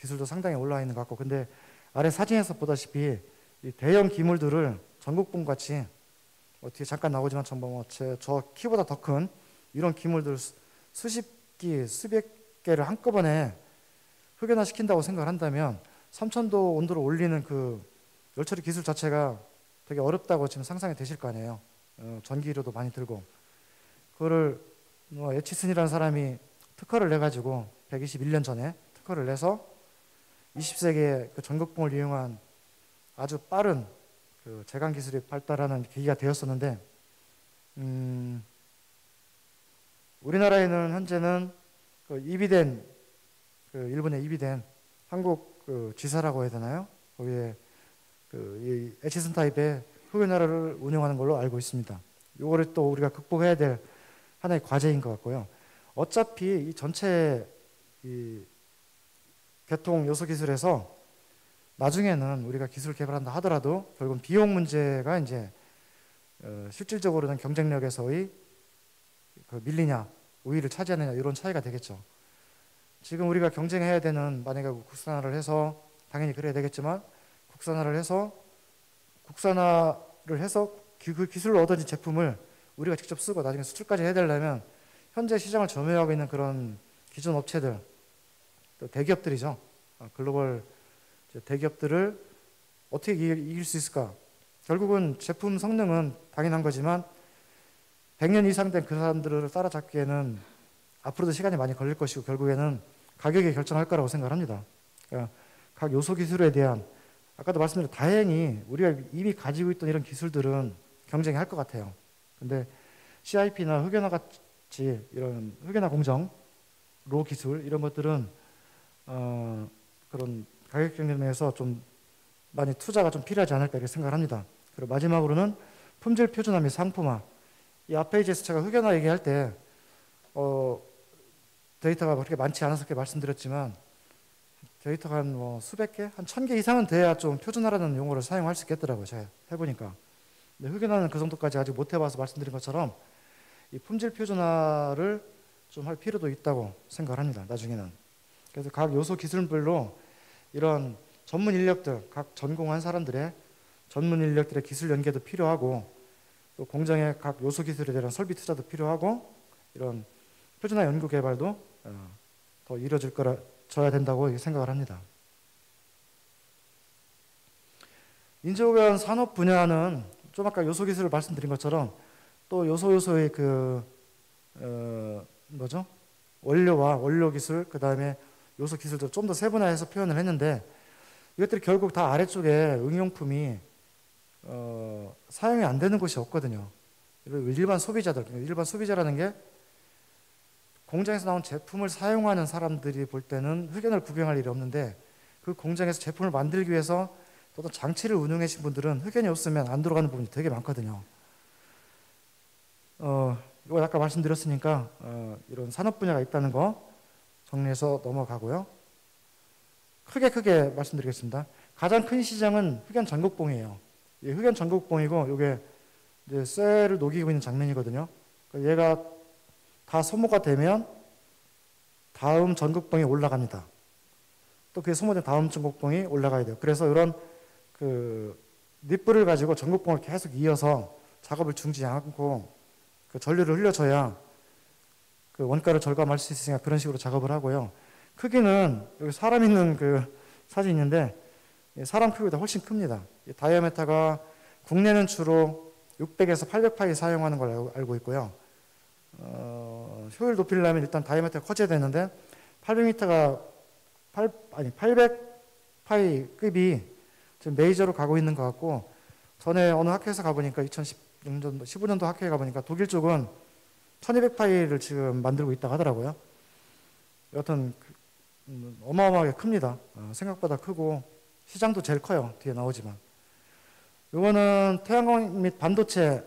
기술도 상당히 올라와 있는 것 같고, 근데 아래 사진에서 보다시피 이 대형 기물들을 전국봉 같이 뒤에 잠깐 나오지만 저 키보다 더 큰 이런 기물들 수십 개를 한꺼번에 흑연화 시킨다고 생각을 한다면 3000도 온도를 올리는 그 열처리 기술 자체가 되게 어렵다고 지금 상상이 되실 거 아니에요. 전기료도 많이 들고. 그거를 에치슨이라는 사람이 특허를 내가지고 121년 전에 특허를 내서 20세기에 그 전극봉을 이용한 아주 빠른 그 제강 기술이 발달하는 계기가 되었었는데, 우리나라에는 현재는 그 이비덴, 일본에 이비덴 한국 그 지사라고 해야 되나요? 거기에 이 에치슨 타입의 흑연화를 운영하는 걸로 알고 있습니다. 이거를 또 우리가 극복해야 될 하나의 과제인 것 같고요. 어차피 이 전체 이 계통 요소 기술에서 나중에는 우리가 기술 개발한다 하더라도 결국은 비용 문제가 이제 실질적으로는 경쟁력에서의 그 밀리냐 우위를 차지하느냐 이런 차이가 되겠죠. 지금 우리가 경쟁해야 되는, 만약에 국산화를 해서 당연히 그래야 되겠지만 국산화를 해서 그 기술로 얻어진 제품을 우리가 직접 쓰고 나중에 수출까지 해야 되려면 현재 시장을 점유하고 있는 그런 기존 업체들, 또 대기업들이죠. 글로벌 대기업들을 어떻게 이길 수 있을까? 결국은 제품 성능은 당연한 거지만 100년 이상 된 그 사람들을 따라잡기에는 앞으로도 시간이 많이 걸릴 것이고 결국에는 가격이 결정할 거라고 생각합니다. 그러니까 각 요소 기술에 대한 아까도 말씀드린 다행히 우리가 이미 가지고 있던 이런 기술들은 경쟁할 것 같아요. 근데 CIP나 흑연화 같이 이런 흑연화 공정, 로 기술 이런 것들은 그런 가격 경쟁에서 좀 많이 투자가 좀 필요하지 않을까 이렇게 생각합니다. 그리고 마지막으로는 품질 표준화 및 상품화. 이 앞 페이지에서 제가 흑연화 얘기할 때 데이터가 그렇게 많지 않아서 그렇게 말씀드렸지만 데이터가 한 수백 개, 한 1000개 이상은 돼야 좀 표준화라는 용어를 사용할 수 있겠더라고요. 제가 해보니까. 근데 흑연화는 그 정도까지 아직 못 해봐서 말씀드린 것처럼 이 품질 표준화를 좀 할 필요도 있다고 생각을 합니다. 나중에는. 그래서 각 요소 기술별로 이런 전문 인력들, 각 전공한 사람들의 전문 인력들의 기술 연계도 필요하고 또 공정의 각 요소 기술에 대한 설비 투자도 필요하고 이런 표준화 연구 개발도 더 이루어져야 된다고 생각을 합니다. 인재후견 산업 분야는 좀 아까 요소 기술을 말씀드린 것처럼 또 요소의 원료와 원료 기술, 그 다음에 요소 기술도 좀 더 세분화해서 표현을 했는데 이것들이 결국 다 아래쪽에 응용품이 사용이 안 되는 곳이 없거든요. 일반 소비자라는 게 공장에서 나온 제품을 사용하는 사람들이 볼 때는 흑연을 구경할 일이 없는데 그 공장에서 제품을 만들기 위해서 어떤 장치를 운영해 주신 분들은 흑연이 없으면 안 들어가는 부분이 되게 많거든요. 이거 아까 말씀드렸으니까 이런 산업 분야가 있다는 거 정리해서 넘어가고요. 크게 말씀드리겠습니다. 가장 큰 시장은 흑연 전극봉이에요. 흑연 전극봉이고 이게 이제 쇠를 녹이고 있는 장면이거든요. 얘가 다 소모가 되면 다음 전극봉이 올라갑니다. 또 그게 소모된 다음 전극봉이 올라가야 돼요. 그래서 이런 그 닛불을 가지고 전극봉을 계속 이어서 작업을 중지 않고 그 전류를 흘려줘야 그 원가를 절감할 수 있으니까 그런 식으로 작업을 하고요. 크기는 여기 사람 있는 그 사진이 있는데 사람 크기보다 훨씬 큽니다. 다이아메타가 국내는 주로 600에서 800파이 사용하는 걸 알고 있고요. 효율 높이려면 일단 다이아메타가 커져야 되는데 800파이 급이 지금 메이저로 가고 있는 것 같고 전에 어느 학회에서 가보니까 2016년도 15년도 학회에 가보니까 독일 쪽은 1200파이를 지금 만들고 있다고 하더라고요. 여튼 어마어마하게 큽니다. 생각보다 크고 시장도 제일 커요. 뒤에 나오지만 이거는 태양광 및 반도체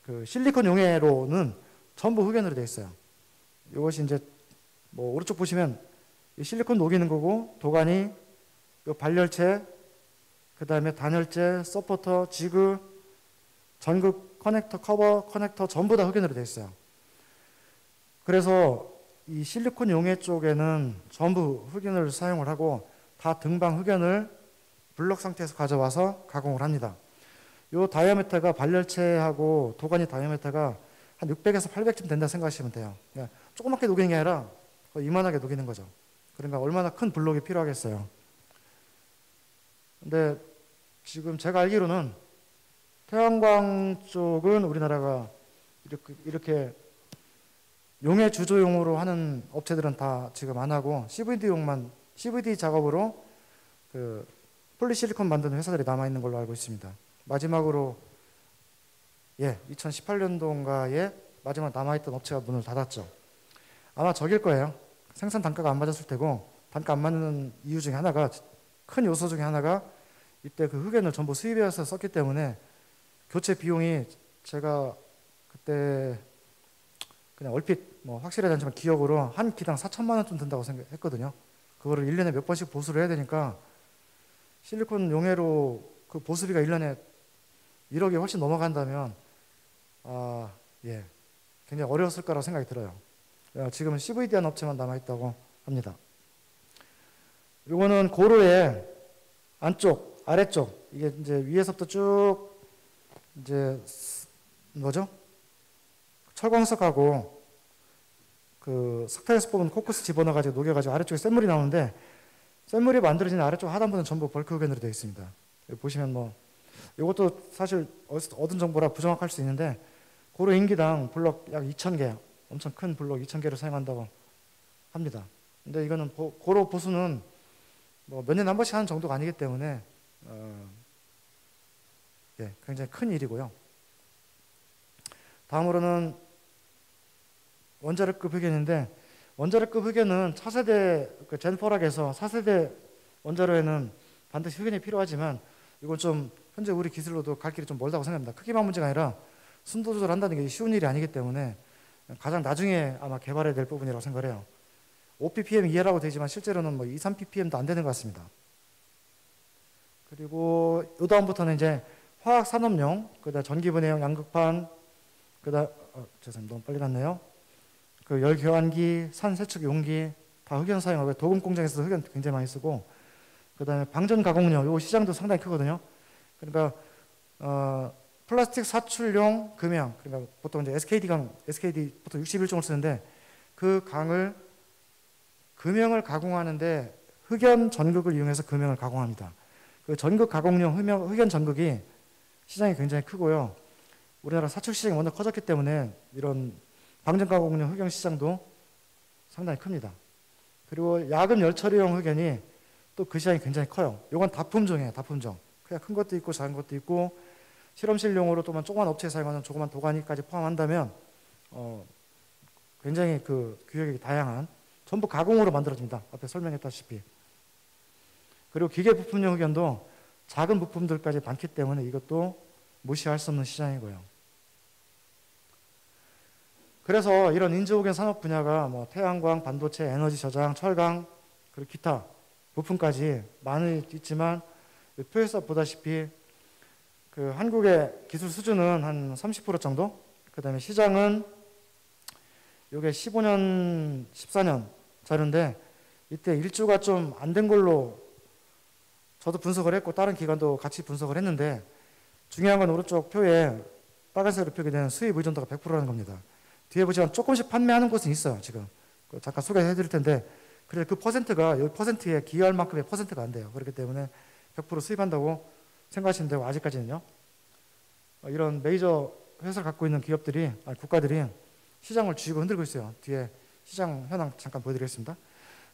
그 실리콘 용해로는 전부 흑연으로 되어 있어요. 이것이 이제 오른쪽 보시면 이 실리콘 녹이는 거고 도관이 이 발열체, 그 다음에 단열재, 서포터, 지그, 전극 커넥터, 커버 커넥터 전부 다 흑연으로 되어 있어요. 그래서 이 실리콘 용해 쪽에는 전부 흑연을 사용을 하고 다 등방 흑연을 블럭 상태에서 가져와서 가공을 합니다. 이 다이아메타가 발열체하고 도가니 다이아메타가 한 600에서 800쯤 된다 생각하시면 돼요. 그러니까 조그맣게 녹이는 게 아니라 거의 이만하게 녹이는 거죠. 그러니까 얼마나 큰 블록이 필요하겠어요. 근데 지금 제가 알기로는 태양광 쪽은 우리나라가 이렇게 용해 주조용으로 하는 업체들은 다 지금 안 하고 CVD 작업으로 그 폴리실리콘 만드는 회사들이 남아 있는 걸로 알고 있습니다. 마지막으로 2018년도인가에 마지막 남아있던 업체가 문을 닫았죠. 아마 저길 거예요. 생산 단가가 안 맞았을 테고 단가 안 맞는 이유 중에 하나가 큰 요소 중에 하나가 이때 그 흑연을 전부 수입해서 썼기 때문에 교체 비용이 제가 그때 그냥 얼핏 확실하지 않지만 기억으로 한 기당 4천만 원쯤 든다고 생각했거든요. 그거를 1년에 몇 번씩 보수를 해야 되니까 실리콘 용해로 그 보수비가 1년에 1억이 훨씬 넘어간다면 굉장히 어려웠을 거라고 생각이 들어요. 지금은 CVD한 업체만 남아있다고 합니다. 이거는 고로의 안쪽, 아래쪽 이게 이제 위에서부터 쭉 이제 철광석하고 그 석탄에서 뽑은 코크스 집어넣어가지고 녹여가지고 아래쪽에 샘물이 나오는데 샘물이 만들어진 아래쪽 하단부는 전부 벌크 흑연으로 되어 있습니다. 여기 보시면 뭐 이것도 사실 얻은 정보라 부정확할 수 있는데 고로 인기당 블럭 약 2,000개, 엄청 큰 블럭 2,000개를 사용한다고 합니다. 근데 이거는 고로 보수는 뭐 몇 년에 한 번씩 하는 정도가 아니기 때문에 예, 굉장히 큰 일이고요. 다음으로는 원자력급 흑연인데 원자력급 흑연은 차세대 그 젠포락에서 4세대 원자로에는 반드시 흑연이 필요하지만 이건 좀 현재 우리 기술로도 갈 길이 좀 멀다고 생각합니다. 크기만 문제가 아니라 순도 조절한다는 게 쉬운 일이 아니기 때문에 가장 나중에 아마 개발해야 될 부분이라고 생각을 해요. 5ppm 이하라고 되지만 실제로는 뭐 2, 3ppm도 안 되는 것 같습니다. 그리고 이 다음부터는 이제 화학 산업용, 그다음 전기 분해용 양극판, 그다음 죄송합니다. 너무 빨리 갔네요. 그 열 교환기, 산 세척 용기 다 흑연 사용하고 도금 공장에서도 흑연 굉장히 많이 쓰고 그다음에 방전 가공용 요 시장도 상당히 크거든요. 그러니까 플라스틱 사출용 금형 그러니까 보통 이제 SKD 보통 61종을 쓰는데 그 강을 금형을 가공하는데 흑연 전극을 이용해서 금형을 가공합니다. 그 전극 가공용 흑연 전극이 시장이 굉장히 크고요. 우리나라 사출 시장이 워낙 커졌기 때문에 이런 방전 가공용 흑연 시장도 상당히 큽니다. 그리고 야금 열 처리용 흑연이 또 그 시장이 굉장히 커요. 이건 다품종이에요. 다품종. 그냥 큰 것도 있고 작은 것도 있고 실험실용으로 또만 조그만 업체에 사용하는 조그만 도가니까지 포함한다면 굉장히 그 규격이 다양한 전부 가공으로 만들어집니다. 앞에 설명했다시피. 그리고 기계 부품용 흑연도 작은 부품들까지 많기 때문에 이것도 무시할 수 없는 시장이고요. 그래서 이런 인조흑연 산업 분야가 뭐 태양광, 반도체, 에너지 저장, 철강, 그리고 기타 부품까지 많이 있지만 표에서 보다시피 그 한국의 기술 수준은 한 30% 정도, 그 다음에 시장은 이게 15년, 14년 자료인데 이때 일주가 좀 안 된 걸로 저도 분석을 했고 다른 기관도 같이 분석을 했는데 중요한 건 오른쪽 표에 빨간색으로 표기된 수입 의존도가 100%라는 겁니다. 뒤에 보시면 조금씩 판매하는 곳은 있어요. 지금 잠깐 소개해 드릴 텐데 그래서 그 퍼센트가 여기 퍼센트에 기여할 만큼의 퍼센트가 안 돼요. 그렇기 때문에 100% 수입한다고 생각하시면 되고 아직까지는요. 이런 메이저 회사를 갖고 있는 기업들이 국가들이 시장을 쥐고 흔들고 있어요. 뒤에 시장 현황 잠깐 보여드리겠습니다.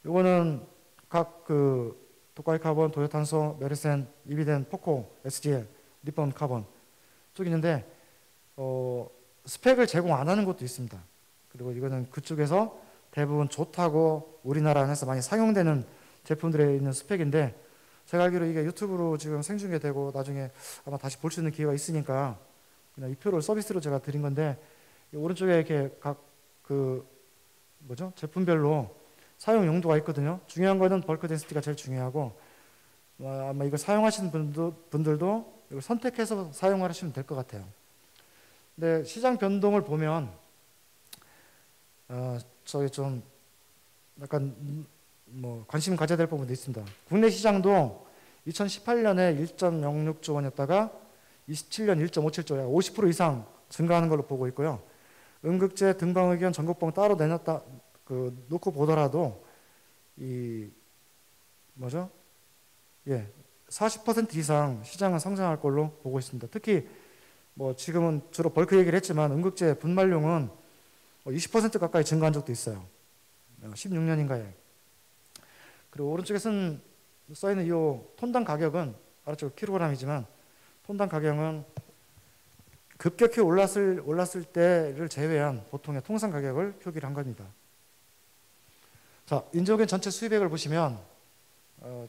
이거는 각 그 독과일 카본, 도요탄소, 메르센, 이비덴, 포코, SGL, 니폰 카본 쪽이 있는데 스펙을 제공 안 하는 것도 있습니다. 그리고 이거는 그쪽에서 대부분 좋다고 우리나라 안에서 많이 사용되는 제품들에 있는 스펙인데 제가 알기로 이게 유튜브로 지금 생중계되고 나중에 아마 다시 볼 수 있는 기회가 있으니까 그냥 이 표를 서비스로 제가 드린 건데 이 오른쪽에 이렇게 각 그 제품별로 사용 용도가 있거든요. 중요한 거는 벌크 덴시티가 제일 중요하고 아마 이거 사용하시는 분들도 이걸 선택해서 사용하시면 될 것 같아요. 근데 시장 변동을 보면 저희 좀 약간 뭐 관심 가져야 될 부분도 있습니다. 국내 시장도 2018년에 1.06조 원이었다가 27년 1.57조 약 50% 이상 증가하는 걸로 보고 있고요. 음극재, 등방흑연, 전극봉 따로 내놨다 놓고 보더라도 이 40% 이상 시장은 성장할 걸로 보고 있습니다. 특히 뭐 지금은 주로 벌크 얘기를 했지만 음극재 분말용은 20% 가까이 증가한 적도 있어요. 16년인가에. 그리고 오른쪽에 써있는 이 톤당 가격은 아래쪽 킬로그램이지만 톤당 가격은 급격히 올랐을 때를 제외한 보통의 통상 가격을 표기를 한 겁니다. 자, 인조흑연 전체 수입액을 보시면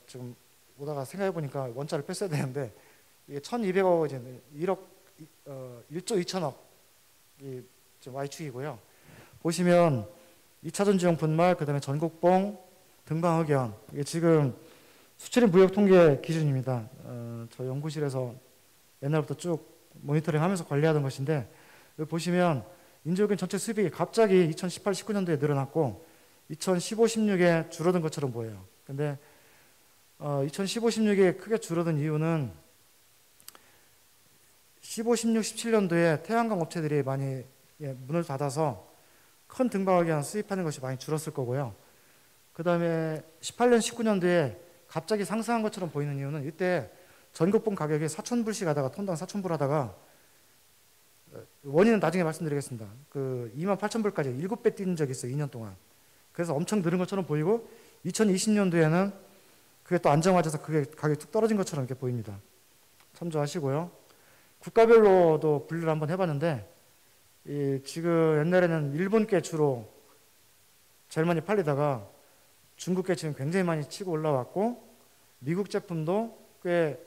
지금 오다가 생각해 보니까 원자를 뺐어야 되는데 이게 1,200억 이제 1조 2천억이 좀 Y축이고요. 보시면 2차 전지용 분말, 그 다음에 전극봉, 등방흑연 이게 지금 수출입 무역 통계 기준입니다. 저 연구실에서 옛날부터 쭉 모니터링하면서 관리하던 것인데 여기 보시면 인조흑연 전체 수입이 갑자기 2018, 19년도에 늘어났고 2015, 16에 줄어든 것처럼 보여요. 근데 2015, 16에 크게 줄어든 이유는 15, 16, 17년도에 태양광 업체들이 많이 문을 닫아서 큰 등박이한 수입하는 것이 많이 줄었을 거고요. 그 다음에 18년, 19년도에 갑자기 상승한 것처럼 보이는 이유는 이때 전국본 가격이 4,000불씩 하다가 톤당 4,000불 하다가 원인은 나중에 말씀드리겠습니다. 그 28,000불까지 7배 뛰는 적이 있어요. 2년 동안. 그래서 엄청 늘은 것처럼 보이고 2020년도에는 그게 또 안정화돼서 그게 가격이 툭 떨어진 것처럼 이렇게 보입니다. 참조하시고요. 국가별로도 분류를 한번 해봤는데 지금 옛날에는 일본께 주로 제일 많이 팔리다가 중국계 지금 굉장히 많이 치고 올라왔고 미국 제품도 꽤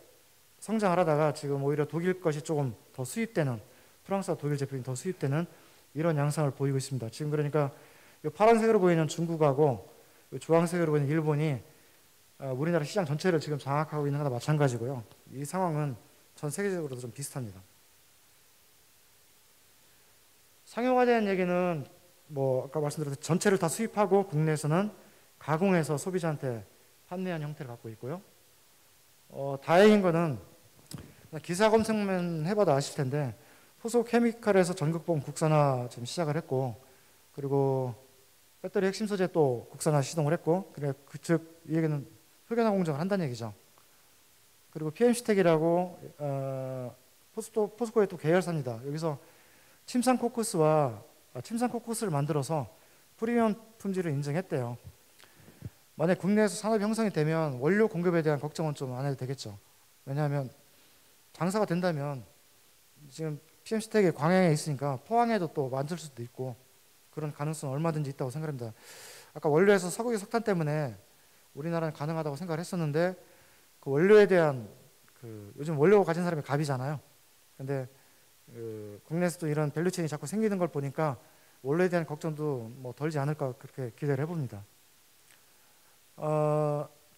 성장을 하다가 지금 오히려 독일 것이 조금 더 수입되는 프랑스와 독일 제품이 더 수입되는 이런 양상을 보이고 있습니다. 지금 그러니까 파란색으로 보이는 중국하고 주황색으로 보이는 일본이 우리나라 시장 전체를 지금 장악하고 있는 거나 마찬가지고요. 이 상황은 전 세계적으로도 좀 비슷합니다. 상용화된 얘기는 뭐 아까 말씀드렸듯이 전체를 다 수입하고 국내에서는 가공해서 소비자한테 판매한 형태를 갖고 있고요. 다행인 거는 기사 검색만 해봐도 아실 텐데 포스코케미칼에서 전국본 국산화 지금 시작을 했고 그리고 배터리 핵심 소재 또 국산화 시동을 했고 그래 그즉 이 얘기는 흑연화 공정을 한다는 얘기죠. 그리고 PMC텍이라고 포스코의 또 계열사입니다. 여기서 침상 코커스를 만들어서 프리미엄 품질을 인증했대요. 만약 국내에서 산업이 형성이 되면 원료 공급에 대한 걱정은 좀 안 해도 되겠죠. 왜냐하면 장사가 된다면 지금 PMC텍이 광양에 있으니까 포항에도 또 만들 수도 있고 그런 가능성은 얼마든지 있다고 생각합니다. 아까 원료에서 석유, 석탄 때문에 우리나라는 가능하다고 생각을 했었는데 그 원료에 대한 요즘 원료 가진 사람이 갑이잖아요. 근데 국내에서도 이런 밸류체인이 자꾸 생기는 걸 보니까 원료에 대한 걱정도 뭐 덜지 않을까 그렇게 기대를 해봅니다.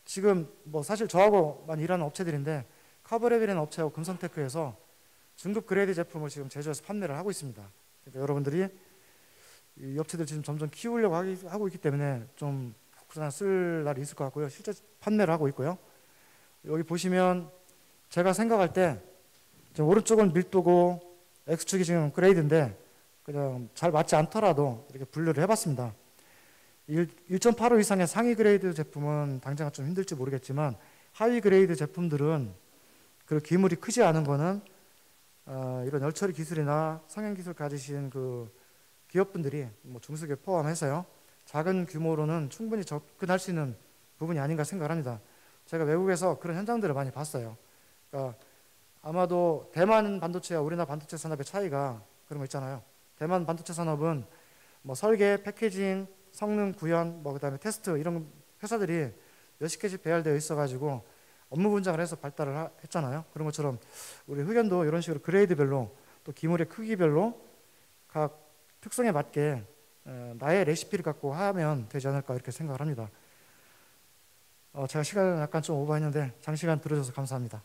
지금 뭐 사실 저하고 많이 일하는 업체들인데 카브레빌이라는 업체하고 금성테크에서 중급 그레이드 제품을 지금 제조해서 판매를 하고 있습니다. 그러니까 여러분들이 이 업체들 지금 점점 키우려고 하고 있기 때문에 좀 국산화 쓸 날이 있을 것 같고요. 실제 판매를 하고 있고요. 여기 보시면 제가 생각할 때 오른쪽은 밀도고 X축이 지금 그레이드인데 그냥 잘 맞지 않더라도 이렇게 분류를 해봤습니다. 1.85 이상의 상위 그레이드 제품은 당장 좀 힘들지 모르겠지만 하위 그레이드 제품들은 그 기물이 크지 않은 거는 이런 열처리 기술이나 성형 기술 가지신 그 기업분들이 뭐 중소기업 포함해서요 작은 규모로는 충분히 접근할 수 있는 부분이 아닌가 생각합니다. 제가 외국에서 그런 현장들을 많이 봤어요. 그러니까 아마도 대만 반도체와 우리나라 반도체 산업의 차이가 그런 거 있잖아요. 대만 반도체 산업은 뭐 설계, 패키징, 성능 구현, 뭐 그다음에 테스트 이런 회사들이 몇십 개씩 배열되어 있어가지고 업무 분장을 해서 발달을 했잖아요. 그런 것처럼 우리 흑연도 이런 식으로 그레이드별로 또 기물의 크기별로 각 특성에 맞게 나의 레시피를 갖고 하면 되지 않을까 이렇게 생각을 합니다. 제가 시간을 약간 좀 오버했는데 장시간 들어줘서 감사합니다.